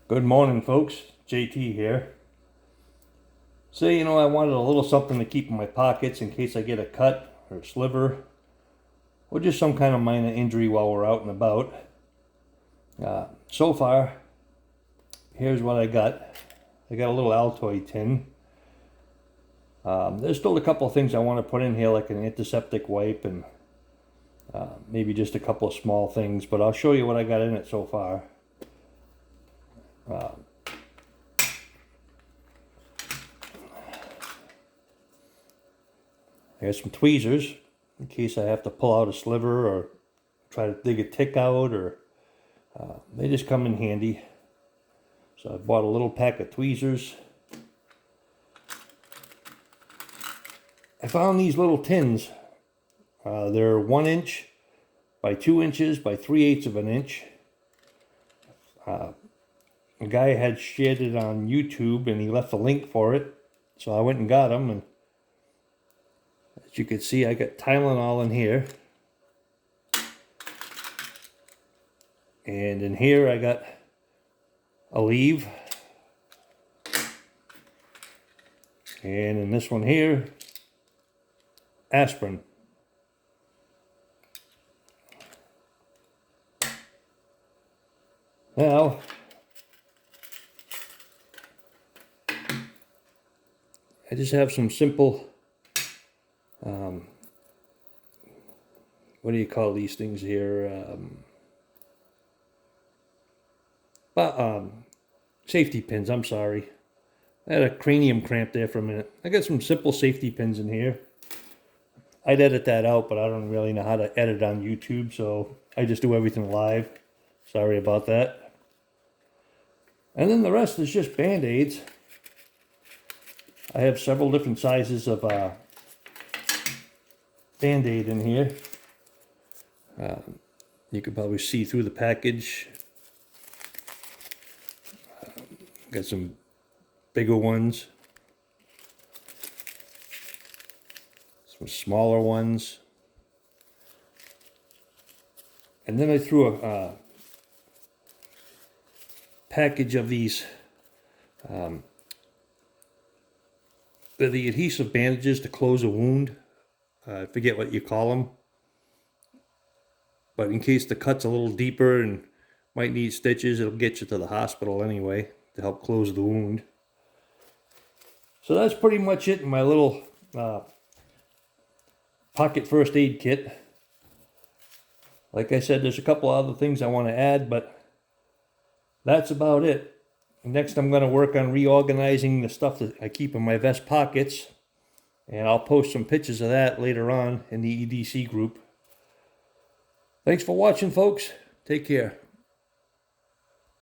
Good morning, folks. JT here. So, I wanted a little something to keep in my pockets in case I get a cut or a sliver or just some kind of minor injury while we're out and about. So far, here's what I got. I got a little Altoid tin. There's still a couple of things I want to put in here, like an antiseptic wipe and maybe just a couple of small things, but I'll show you what I got in it so far. Here's some tweezers in case I have to pull out a sliver or try to dig a tick out, or they just come in handy. So I bought a little pack of tweezers. I found these little tins. They're 1 inch by 2 inches by 3/8 of an inch. A guy had shared it on YouTube and he left a link for it. So I went and got them, and as you can see, I got Tylenol in here. And in here I got Aleve. And in this one here, aspirin. Now, I just have some simple, what do you call these things here? Safety pins, I'm sorry. I had a cranium cramp there for a minute. I got some simple safety pins in here. I'd edit that out, but I don't really know how to edit on YouTube, so I just do everything live. Sorry about that. And then the rest is just Band-Aids. I have several different sizes of Band-Aid in here. You can probably see through the package. Got some bigger ones, some smaller ones, and then I threw a package of these. They're the adhesive bandages to close a wound. I forget what you call them, but in case the cut's a little deeper and might need stitches, it'll get you to the hospital anyway to help close the wound. So that's pretty much it in my little pocket first aid kit. Like I said, there's a couple other things I want to add, but that's about it. Next, I'm going to work on reorganizing the stuff that I keep in my vest pockets, and I'll post some pictures of that later on in the EDC group. Thanks for watching, folks. Take care.